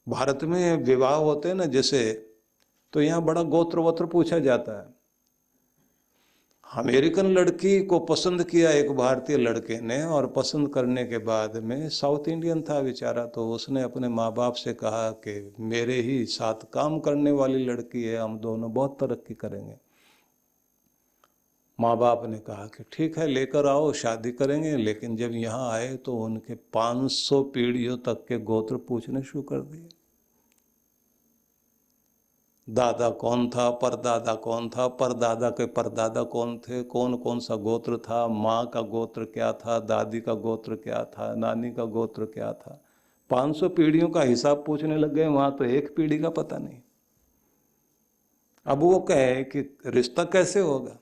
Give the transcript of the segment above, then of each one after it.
भारत में विवाह होते हैं ना जैसे, तो यहाँ बड़ा गोत्र वोत्र पूछा जाता है। अमेरिकन लड़की को पसंद किया एक भारतीय लड़के ने, और पसंद करने के बाद में साउथ इंडियन था बेचारा, तो उसने अपने माँ बाप से कहा कि मेरे ही साथ काम करने वाली लड़की है, हम दोनों बहुत तरक्की करेंगे। माँ बाप ने कहा कि ठीक है लेकर आओ, शादी करेंगे। लेकिन जब यहाँ आए तो उनके 500 पीढ़ियों तक के गोत्र पूछने शुरू कर दिए। दादा कौन था, परदादा कौन था, परदादा के परदादा कौन थे, कौन कौन सा गोत्र था, माँ का गोत्र क्या था, दादी का गोत्र क्या था, नानी का गोत्र क्या था। 500 पीढ़ियों का हिसाब पूछने लग गए, वहां तो एक पीढ़ी का पता नहीं। अब वो कहे कि रिश्ता कैसे होगा,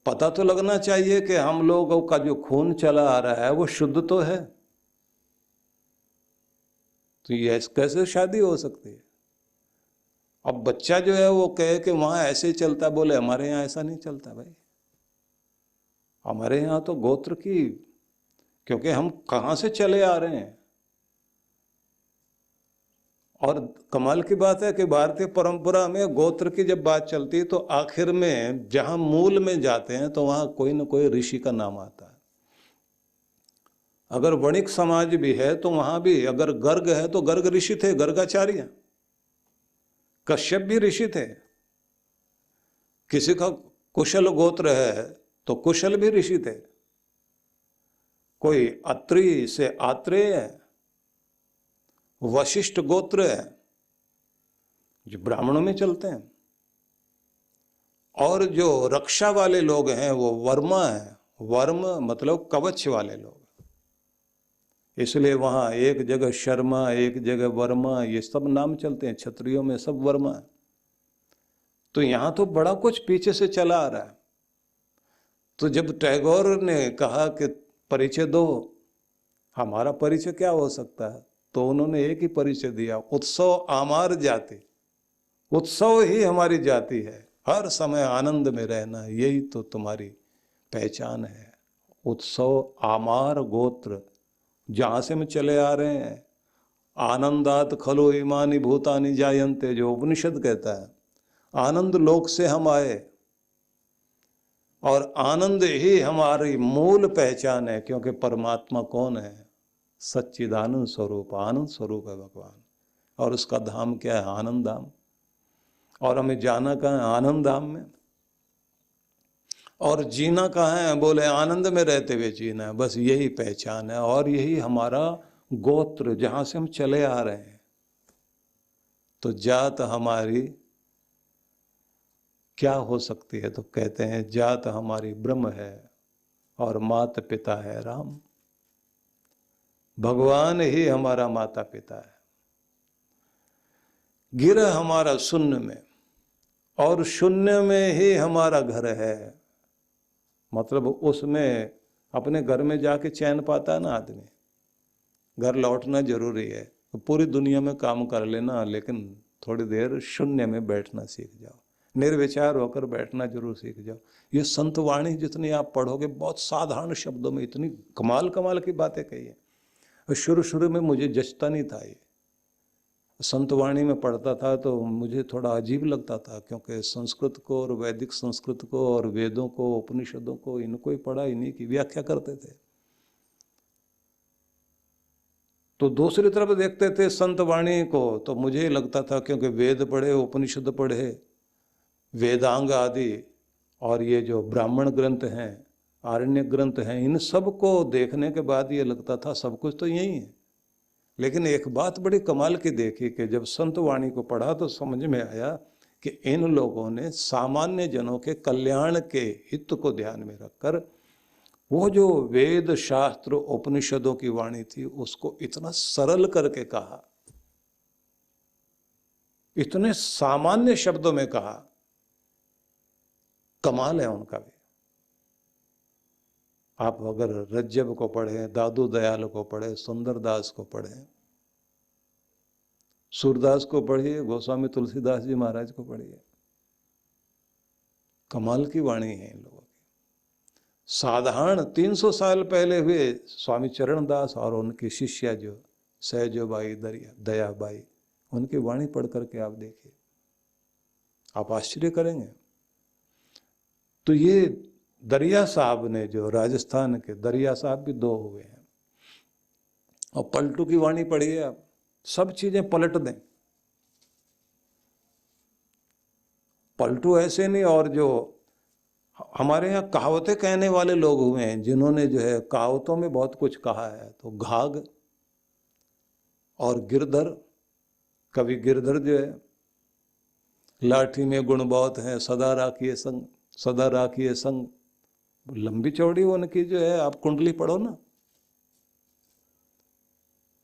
पता तो लगना चाहिए कि हम लोगों का जो खून चला आ रहा है वो शुद्ध तो है। तो ये कैसे शादी हो सकती है। अब बच्चा जो है वो कहे कि वहां ऐसे ही चलता, बोले हमारे यहाँ ऐसा नहीं चलता भाई, हमारे यहाँ तो गोत्र की, क्योंकि हम कहाँ से चले आ रहे हैं। और कमाल की बात है कि भारतीय परंपरा में गोत्र की जब बात चलती है तो आखिर में जहां मूल में जाते हैं तो वहां कोई ना कोई ऋषि का नाम आता है। अगर वणिक समाज भी है तो वहां भी अगर गर्ग है तो गर्ग ऋषि थे, गर्गाचार्य। कश्यप भी ऋषि थे। किसी का कुशल गोत्र है तो कुशल भी ऋषि थे। कोई अत्रि से आत्रेय है, वशिष्ठ गोत्र है जो ब्राह्मणों में चलते हैं। और जो रक्षा वाले लोग हैं वो वर्मा है, वर्म मतलब कवच वाले लोग। इसलिए वहां एक जगह शर्मा, एक जगह वर्मा, ये सब नाम चलते हैं। क्षत्रियों में सब वर्मा है। तो यहां तो बड़ा कुछ पीछे से चला आ रहा है। तो जब टैगोर ने कहा कि परिचय दो, हमारा परिचय क्या हो सकता है, तो उन्होंने एक ही परिचय दिया, उत्सव आमार जाति। उत्सव ही हमारी जाति है, हर समय आनंद में रहना, यही तो तुम्हारी पहचान है। उत्सव आमार गोत्र, जहां से हम चले आ रहे हैं। आनंदात खलो इमानी भूतानि जायन्ते, जो उपनिषद कहता है, आनंद लोक से हम आए और आनंद ही हमारी मूल पहचान है। क्योंकि परमात्मा कौन है, सच्चिदानंद स्वरूप, आनंद स्वरूप है भगवान। और उसका धाम क्या है, आनंद धाम। और हमें जाना कहाँ है, आनंद धाम में। और जीना कहाँ है, बोले आनंद में रहते हुए जीना है। बस यही पहचान है और यही हमारा गोत्र, जहां से हम चले आ रहे हैं। तो जात हमारी क्या हो सकती है, तो कहते हैं जात हमारी ब्रह्म है और माता पिता है राम। भगवान ही हमारा माता पिता है। गिर हमारा शून्य में और शून्य में ही हमारा घर है। मतलब उसमें अपने घर में जाके चैन पाता है ना आदमी, घर लौटना जरूरी है। तो पूरी दुनिया में काम कर लेना, लेकिन थोड़ी देर शून्य में बैठना सीख जाओ, निर्विचार होकर बैठना जरूर सीख जाओ। ये संत वाणी जितनी आप पढ़ोगे, बहुत साधारण शब्दों में इतनी कमाल कमाल की बातें कही है। शुरू शुरू में मुझे जचता नहीं था ये, संत वाणी में पढ़ता था तो मुझे थोड़ा अजीब लगता था, क्योंकि संस्कृत को और वैदिक संस्कृत को और वेदों को, उपनिषदों को, इनको ही पढ़ा, इन्हीं की व्याख्या करते थे। तो दूसरी तरफ देखते थे संत वाणी को, तो मुझे लगता था, क्योंकि वेद पढ़े, उपनिषद पढ़े, वेदांग आदि, और ये जो ब्राह्मण ग्रंथ हैं, आरण्य ग्रंथ हैं, इन सब को देखने के बाद ये लगता था सब कुछ तो यही है। लेकिन एक बात बड़ी कमाल की देखी कि जब संत वाणी को पढ़ा तो समझ में आया कि इन लोगों ने सामान्य जनों के कल्याण के हित को ध्यान में रखकर वो जो वेद शास्त्र उपनिषदों की वाणी थी उसको इतना सरल करके कहा, इतने सामान्य शब्दों में कहा। कमाल है उनका भी। आप अगर रज्जब को पढ़ें, दादू दयाल को पढ़ें, सुंदरदास को पढ़ें, सूरदास को पढ़िए, गोस्वामी तुलसीदास जी महाराज को पढ़िए, कमाल की वाणी है इन लोगों की। साधारण 300 साल पहले हुए स्वामी चरणदास और उनकी शिष्या जो सहजोबाई, दयाबाई, उनकी वाणी पढ़ करके आप देखिए, आप आश्चर्य करेंगे। तो ये दरिया साहब ने, जो राजस्थान के दरिया साहब भी 2 हुए हैं, और पलटू की वाणी पढ़िए आप, सब चीजें पलट दें। पलटू ऐसे नहीं, और जो हमारे यहाँ कहावतें कहने वाले लोग हुए हैं, जिन्होंने जो है कहावतों में बहुत कुछ कहा है, तो घाघ और गिरधर, कवि गिरधर जो है, लाठी में गुण बहुत है, सदा राखिए संग, सदा राखिए संग, लंबी चौड़ी उनकी जो है, आप कुंडली पढ़ो ना।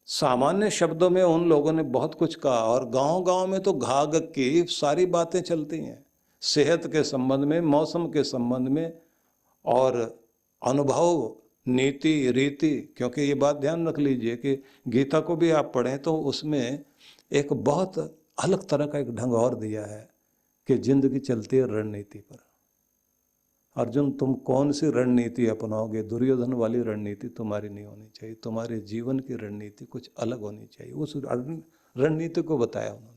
सामान्य शब्दों में उन लोगों ने बहुत कुछ कहा, और गांव गांव में तो घाघ की सारी बातें चलती हैं, सेहत के संबंध में, मौसम के संबंध में, और अनुभव, नीति, रीति। क्योंकि ये बात ध्यान रख लीजिए कि गीता को भी आप पढ़ें तो उसमें एक बहुत अलग तरह का एक ढंग और दिया है कि जिंदगी चलती है रणनीति पर। अर्जुन, तुम कौन सी रणनीति अपनाओगे? दुर्योधन वाली रणनीति तुम्हारी नहीं होनी चाहिए, तुम्हारे जीवन की रणनीति कुछ अलग होनी चाहिए। उस रणनीति को बताया उन्होंने।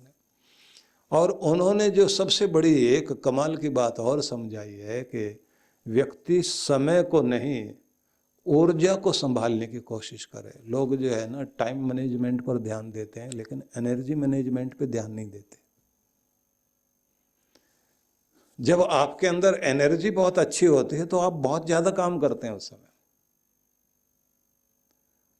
और उन्होंने जो सबसे बड़ी एक कमाल की बात और समझाई है कि व्यक्ति समय को नहीं, ऊर्जा को संभालने की कोशिश करे। लोग जो है ना, टाइम मैनेजमेंट पर ध्यान देते हैं, लेकिन एनर्जी मैनेजमेंट पे ध्यान नहीं देते। जब आपके अंदर एनर्जी बहुत अच्छी होती है तो आप बहुत ज्यादा काम करते हैं उस समय।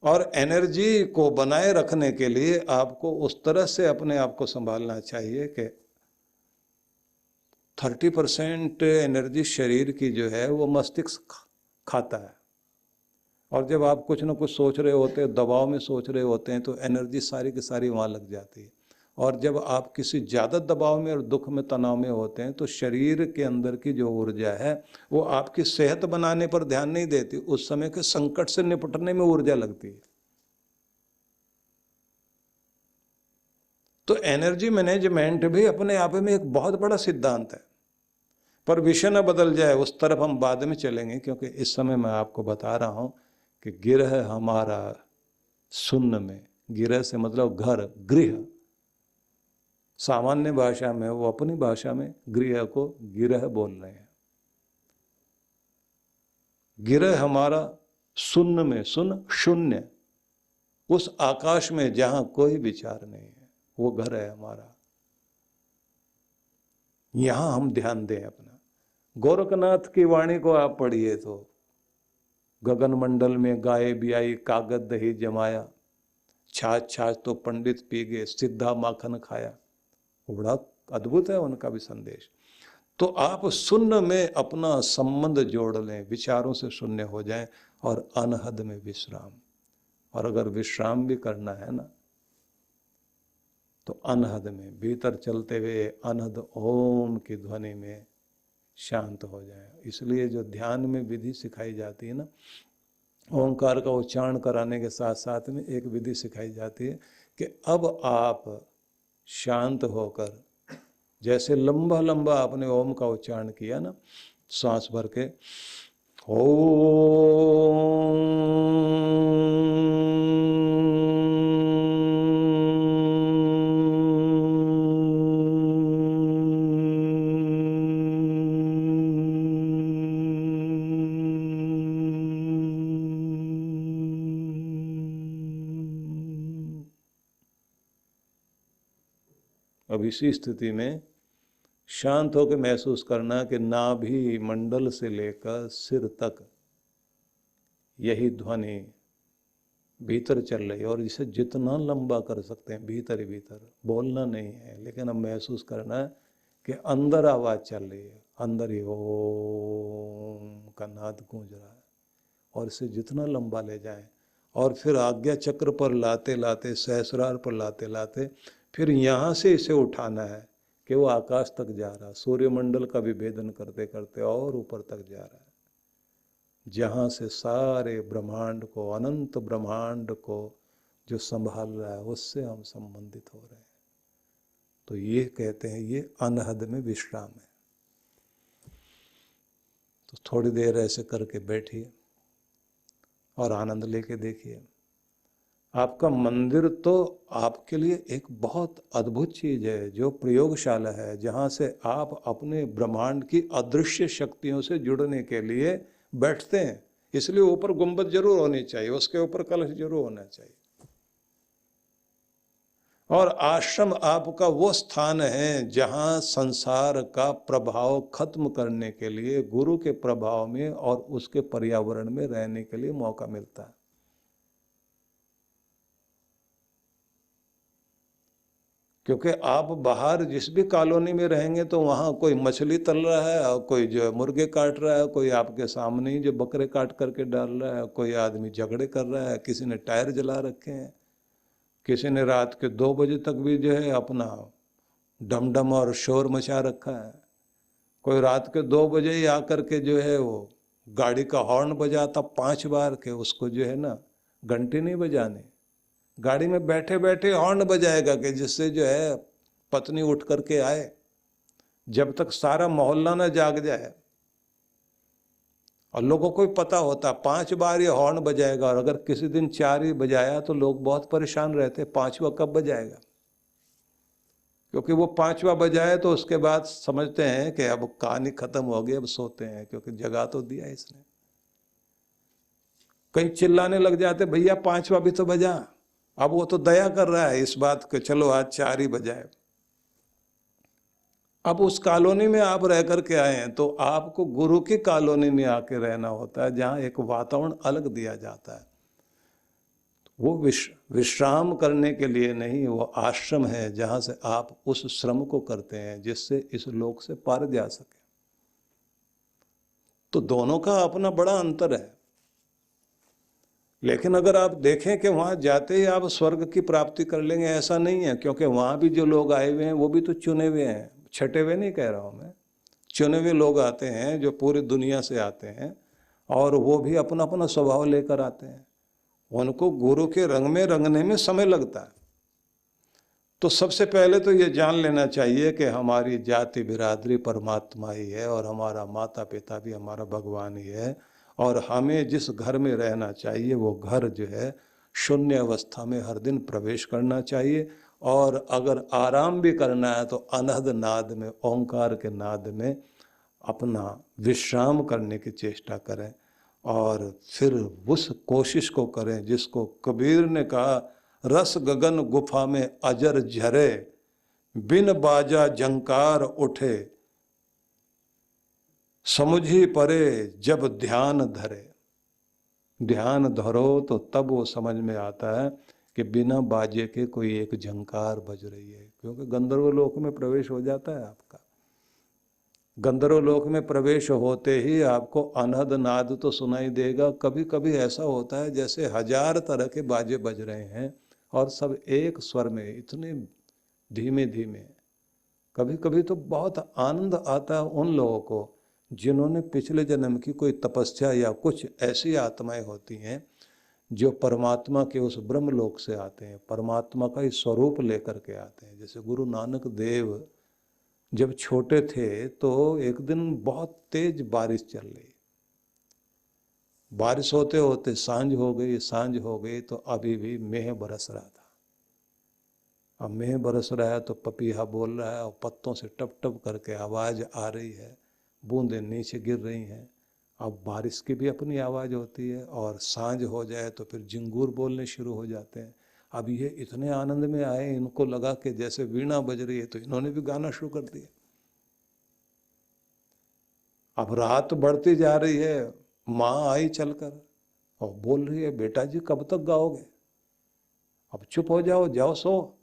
और एनर्जी को बनाए रखने के लिए आपको उस तरह से अपने आप को संभालना चाहिए कि 30% एनर्जी शरीर की जो है वो मस्तिष्क खाता है। और जब आप कुछ ना कुछ सोच रहे होते हैं, दबाव में सोच रहे होते हैं, तो एनर्जी सारी की सारी वहाँ लग जाती है। और जब आप किसी ज़्यादा दबाव में और दुख में, तनाव में होते हैं, तो शरीर के अंदर की जो ऊर्जा है वो आपकी सेहत बनाने पर ध्यान नहीं देती, उस समय के संकट से निपटने में ऊर्जा लगती है। तो एनर्जी मैनेजमेंट भी अपने आप में एक बहुत बड़ा सिद्धांत है। पर विषय न बदल जाए, उस तरफ हम बाद में चलेंगे, क्योंकि इस समय मैं आपको बता रहा हूं कि गिरह हमारा सुन्न में, गिरह से मतलब घर, गृह। सामान्य भाषा में, वो अपनी भाषा में गृह को गिरह बोल रहे हैं। गिरह हमारा सुन्न में, सुन शून्य, उस आकाश में जहां कोई विचार नहीं है, वो घर है हमारा। यहां हम ध्यान दें अपना। गोरखनाथ की वाणी को आप पढ़िए तो, गगन मंडल में गाय बियाई, कागज दही जमाया, छाछ छाछ तो पंडित पी गए, सिद्धा माखन खाया। बड़ा अद्भुत है उनका भी संदेश। तो आप शून्य में अपना संबंध जोड़ लें, विचारों से शून्य हो जाएं, और अनहद में विश्राम। और अगर विश्राम भी करना है ना, तो अनहद में, भीतर चलते हुए अनहद ओम की ध्वनि में शांत हो जाए। इसलिए जो ध्यान में विधि सिखाई जाती है ना, ओंकार का उच्चारण कराने के साथ साथ में एक विधि सिखाई जाती है कि अब आप शांत होकर, जैसे लंबा लंबा आपने ओम का उच्चारण किया ना, सांस भर के अब इसी स्थिति में शांत होकर महसूस करना कि नाभि मंडल से लेकर सिर तक यही ध्वनि भीतर चल रही है। और इसे जितना लंबा कर सकते हैं, भीतर ही भीतर, बोलना नहीं है, लेकिन अब महसूस करना है कि अंदर आवाज चल रही है, अंदर ही ओम का नाद गूंज रहा है। और इसे जितना लंबा ले जाएं, और फिर आज्ञा चक्र पर लाते लाते, सहस्रार पर लाते लाते, फिर यहाँ से इसे उठाना है कि वो आकाश तक जा रहा, सूर्यमंडल का विभेदन करते करते और ऊपर तक जा रहा है, जहाँ से सारे ब्रह्मांड को, अनंत ब्रह्मांड को जो संभाल रहा है, उससे हम संबंधित हो रहे हैं। तो ये कहते हैं, ये अनहद में विश्राम है। तो थोड़ी देर ऐसे करके बैठिए और आनंद लेके देखिए। आपका मंदिर तो आपके लिए एक बहुत अद्भुत चीज है, जो प्रयोगशाला है, जहां से आप अपने ब्रह्मांड की अदृश्य शक्तियों से जुड़ने के लिए बैठते हैं। इसलिए ऊपर गुंबद जरूर होनी चाहिए, उसके ऊपर कलश जरूर होना चाहिए। और आश्रम आपका वो स्थान है जहां संसार का प्रभाव खत्म करने के लिए गुरु के प्रभाव में और उसके पर्यावरण में रहने के लिए मौका मिलता है। क्योंकि आप बाहर जिस भी कॉलोनी में रहेंगे तो वहां कोई मछली तल रहा है, और कोई जो मुर्गे काट रहा है, कोई आपके सामने ही जो बकरे काट करके डाल रहा है, कोई आदमी झगड़े कर रहा है, किसी ने टायर जला रखे हैं, किसी ने रात के 2 बजे तक भी जो है अपना डमडम और शोर मचा रखा है। कोई रात के 2 बजे ही आकर के जो है वो गाड़ी का हॉर्न बजाता 5 बार के, उसको जो है ना घंटी नहीं बजानी, गाड़ी में बैठे बैठे हॉर्न बजाएगा कि जिससे जो है पत्नी उठ करके आए, जब तक सारा मोहल्ला ना जाग जाए। और लोगों को भी पता होता 5 बार ये हॉर्न बजाएगा, और अगर किसी दिन 4 ही बजाया तो लोग बहुत परेशान रहते, 5वां कब बजाएगा। क्योंकि वो 5वां बजाए तो उसके बाद समझते हैं कि अब कहानी खत्म हो गई, अब सोते हैं, क्योंकि जगा तो दिया इसने। कहीं चिल्लाने लग जाते, भैया 5वां भी तो बजा। अब वो तो दया कर रहा है इस बात के, चलो आज 4 ही बजाए। अब उस कॉलोनी में आप रह करके आए हैं तो आपको गुरु की कॉलोनी में आके रहना होता है, जहां एक वातावरण अलग दिया जाता है। वो विश्राम करने के लिए नहीं, वो आश्रम है जहां से आप उस श्रम को करते हैं जिससे इस लोक से पार जा सके। तो दोनों का अपना बड़ा अंतर है। लेकिन अगर आप देखें कि वहां जाते ही आप स्वर्ग की प्राप्ति कर लेंगे, ऐसा नहीं है। क्योंकि वहां भी जो लोग आए हुए हैं वो भी तो चुने हुए हैं, छटे हुए नहीं कह रहा हूं मैं, चुने हुए लोग आते हैं जो पूरी दुनिया से आते हैं, और वो भी अपना अपना स्वभाव लेकर आते हैं। उनको गुरु के रंग में रंगने में समय लगता है। तो सबसे पहले तो ये जान लेना चाहिए कि हमारी जाति बिरादरी परमात्मा ही है, और हमारा माता पिता भी हमारा भगवान ही है, और हमें जिस घर में रहना चाहिए वो घर जो है शून्य अवस्था में हर दिन प्रवेश करना चाहिए। और अगर आराम भी करना है तो अनहद नाद में, ओंकार के नाद में अपना विश्राम करने की चेष्टा करें, और फिर उस कोशिश को करें जिसको कबीर ने कहा, रस गगन गुफा में अजर झरे, बिन बाजा झंकार उठे, समुझी परे जब ध्यान धरे। ध्यान धरो तो तब वो समझ में आता है कि बिना बाजे के कोई एक झंकार बज रही है। क्योंकि गंधर्व लोक में प्रवेश हो जाता है आपका। गंधर्व लोक में प्रवेश होते ही आपको अनहद नाद तो सुनाई देगा। कभी कभी ऐसा होता है जैसे 1000 तरह के बाजे बज रहे हैं और सब एक स्वर में, इतने धीमे धीमे। कभी कभी तो बहुत आनंद आता है उन लोगों को जिन्होंने पिछले जन्म की कोई तपस्या, या कुछ ऐसी आत्माएं होती हैं जो परमात्मा के उस ब्रह्म लोक से आते हैं, परमात्मा का ही स्वरूप लेकर के आते हैं। जैसे गुरु नानक देव जब छोटे थे तो एक दिन बहुत तेज बारिश चल रही, बारिश होते होते सांझ हो गई तो अभी भी मेह बरस रहा था। अब मेह बरस रहा है तो पपीहा बोल रहा है और पत्तों से टप टप करके आवाज़ आ रही है, बूंदें नीचे गिर रही हैं। अब बारिश की भी अपनी आवाज़ होती है, और सांझ हो जाए तो फिर झिंगूर बोलने शुरू हो जाते हैं। अब ये इतने आनंद में आए, इनको लगा कि जैसे वीणा बज रही है, तो इन्होंने भी गाना शुरू कर दिया। अब रात बढ़ती जा रही है, माँ आई चलकर और बोल रही है, बेटा जी कब तक गाओगे, अब चुप हो जाओ, जाओ सो।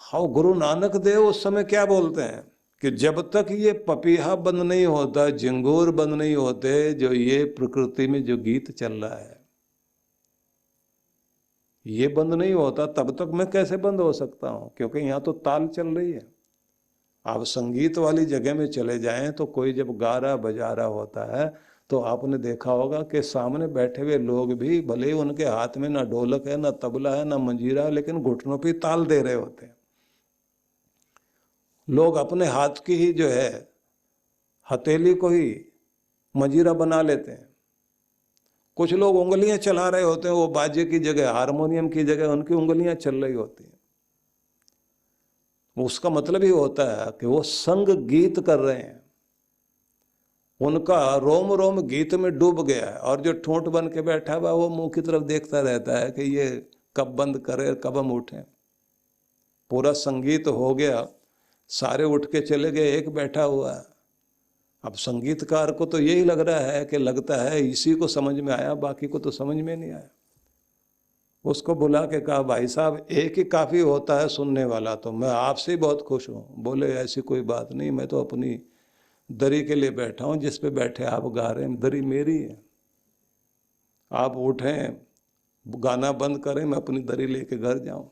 हाँ, गुरु नानक देव उस समय क्या बोलते हैं कि जब तक ये पपीहा बंद नहीं होता, झिंगूर बंद नहीं होते, जो ये प्रकृति में जो गीत चल रहा है ये बंद नहीं होता, तब तक मैं कैसे बंद हो सकता हूं। क्योंकि यहाँ तो ताल चल रही है। आप संगीत वाली जगह में चले जाएं तो कोई जब गा रहा बजा रहा होता है तो आपने देखा होगा कि सामने बैठे हुए लोग भी, भले ही उनके हाथ में ना ढोलक है, ना तबला है, ना मंजीरा, लेकिन घुटनों पे ताल दे रहे होते हैं। लोग अपने हाथ की ही जो है हथेली को ही मंजीरा बना लेते हैं। कुछ लोग उंगलियां चला रहे होते हैं, वो बाजे की जगह, हारमोनियम की जगह उनकी उंगलियां चल रही होती हैं। उसका मतलब ही होता है कि वो संग गीत कर रहे हैं, उनका रोम रोम गीत में डूब गया है। और जो ठोंठ बन के बैठा हुआ वो मुंह की तरफ देखता रहता है कि ये कब बंद करे, कब हम उठें। पूरा संगीत हो गया, सारे उठ के चले गए, एक बैठा हुआ है। अब संगीतकार को तो यही लग रहा है कि लगता है इसी को समझ में आया, बाकी को तो समझ में नहीं आया। उसको बुला के कहा, भाई साहब एक ही काफ़ी होता है सुनने वाला, तो मैं आपसे ही बहुत खुश हूँ। बोले ऐसी कोई बात नहीं, मैं तो अपनी दरी के लिए बैठा हूँ, जिस पे बैठे आप गा रहे हैं, दरी मेरी है। आप उठें, गाना बंद करें, मैं अपनी दरी लेके घर जाऊं।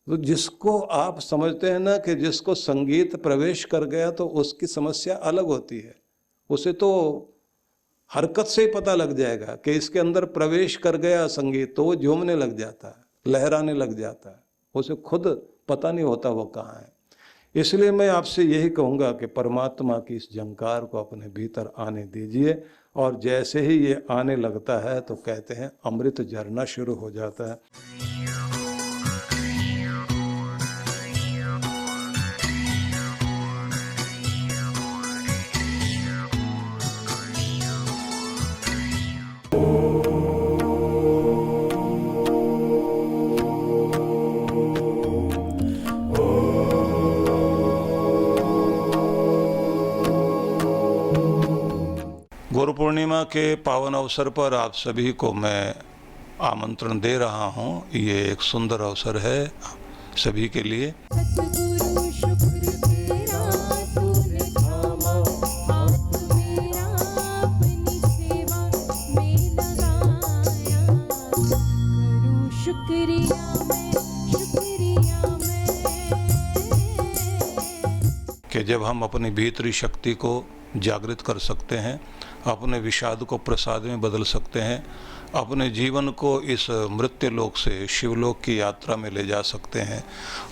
तो जिसको आप समझते हैं ना कि जिसको संगीत प्रवेश कर गया तो उसकी समस्या अलग होती है। उसे तो हरकत से ही पता लग जाएगा कि इसके अंदर प्रवेश कर गया संगीत, तो वो झूमने लग जाता है, लहराने लग जाता है, उसे खुद पता नहीं होता वो कहाँ है। इसलिए मैं आपसे यही कहूँगा कि परमात्मा की इस झंकार को अपने भीतर आने दीजिए, और जैसे ही ये आने लगता है तो कहते हैं अमृत झरना शुरू हो जाता है। गुरु पूर्णिमा के पावन अवसर पर आप सभी को मैं आमंत्रण दे रहा हूं। ये एक सुंदर अवसर है सभी के लिए। सतगुरु शुक्र तेरा तूने थामा हाथ मेरा अपनी सेवा में लगाया। करूं शुक्रिया मैं कि जब हम अपनी भीतरी शक्ति को जागृत कर सकते हैं, अपने विषाद को प्रसाद में बदल सकते हैं, अपने जीवन को इस मृत्यु लोक से शिवलोक की यात्रा में ले जा सकते हैं,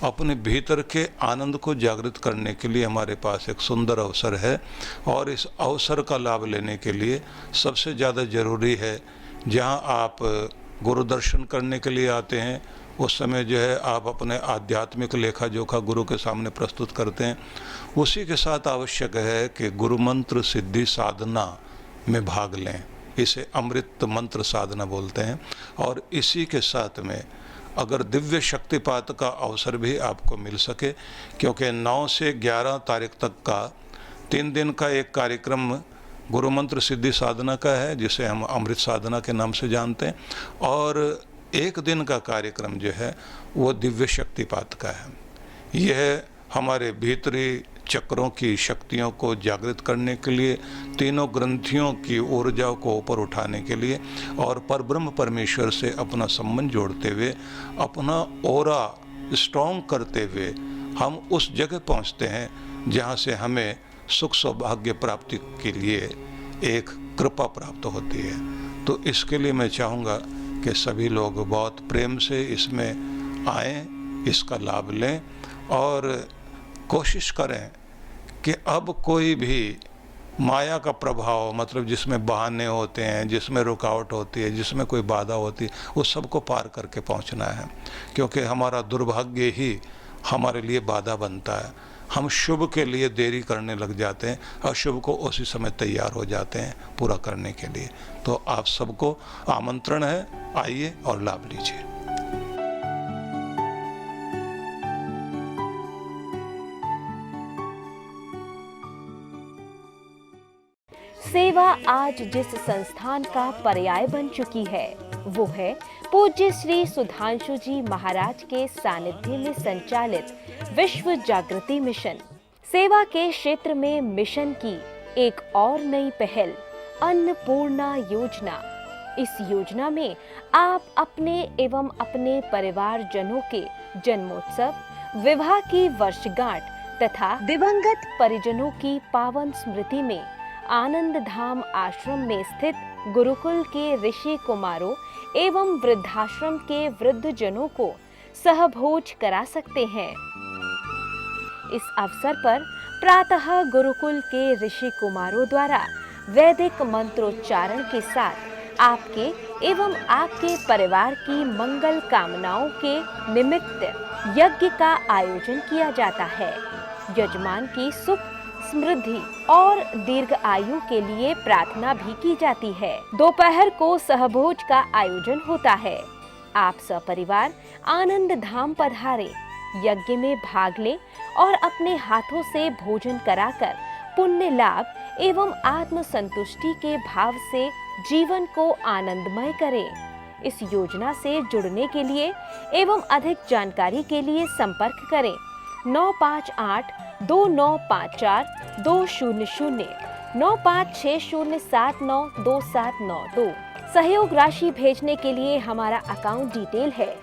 अपने भीतर के आनंद को जागृत करने के लिए हमारे पास एक सुंदर अवसर है। और इस अवसर का लाभ लेने के लिए सबसे ज़्यादा ज़रूरी है, जहां आप गुरु दर्शन करने के लिए आते हैं उस समय जो है आप अपने आध्यात्मिक लेखा जोखा गुरु के सामने प्रस्तुत करते हैं। उसी के साथ आवश्यक है कि गुरु मंत्र सिद्धि साधना में भाग लें। इसे अमृत मंत्र साधना बोलते हैं। और इसी के साथ में अगर दिव्य शक्तिपात का अवसर भी आपको मिल सके, क्योंकि 9 से 11 तारीख तक का 3 दिन का एक कार्यक्रम गुरु मंत्र सिद्धि साधना का है, जिसे हम अमृत साधना के नाम से जानते हैं, और 1 दिन का कार्यक्रम जो है वो दिव्य शक्तिपात का है। यह हमारे भीतरी चक्रों की शक्तियों को जागृत करने के लिए, तीनों ग्रंथियों की ऊर्जाओं को ऊपर उठाने के लिए, और परब्रह्म परमेश्वर से अपना संबंध जोड़ते हुए, अपना ऑरा स्ट्रॉन्ग करते हुए हम उस जगह पहुंचते हैं जहां से हमें सुख सौभाग्य प्राप्ति के लिए एक कृपा प्राप्त होती है। तो इसके लिए मैं चाहूँगा कि सभी लोग बहुत प्रेम से इसमें आएं, इसका लाभ लें, और कोशिश करें कि अब कोई भी माया का प्रभाव, मतलब जिसमें बहाने होते हैं, जिसमें रुकावट होती है, जिसमें कोई बाधा होती है, उस सबको पार करके पहुंचना है। क्योंकि हमारा दुर्भाग्य ही हमारे लिए बाधा बनता है। हम शुभ के लिए देरी करने लग जाते हैं, अशुभ को उसी समय तैयार हो जाते हैं पूरा करने के लिए। तो आप सबको आमंत्रण है, आइए और लाभ लीजिए। सेवा आज जिस संस्थान का पर्याय बन चुकी है वो है पूज्य श्री सुधांशु जी महाराज के सानिध्य में संचालित विश्व जागृति मिशन। सेवा के क्षेत्र में मिशन की एक और नई पहल अन्नपूर्णा योजना। इस योजना में आप अपने एवं अपने परिवार जनों के जन्मोत्सव, विवाह की वर्षगांठ तथा दिवंगत परिजनों की पावन स्मृति में आनंद धाम आश्रम में स्थित गुरुकुल के ऋषि कुमारों एवं वृद्धाश्रम के वृद्ध जनों को सहभोज करा सकते हैं। इस अवसर पर प्रातः गुरुकुल के ऋषि कुमारों द्वारा वैदिक मंत्रोच्चारण के साथ आपके एवं आपके परिवार की मंगल कामनाओं के निमित्त यज्ञ का आयोजन किया जाता है। यजमान की सुख, समृद्धि और दीर्घ आयु के लिए प्रार्थना भी की जाती है। दोपहर को सहभोज का आयोजन होता है। आप सपरिवार आनंद धाम पधारे, यज्ञ में भाग लें और अपने हाथों से भोजन कराकर पुण्य लाभ एवं आत्म संतुष्टि के भाव से जीवन को आनंदमय करें। इस योजना से जुड़ने के लिए एवं अधिक जानकारी के लिए संपर्क करें 958-2954-200, 9560792792। सहयोग राशि भेजने के लिए हमारा अकाउंट डिटेल है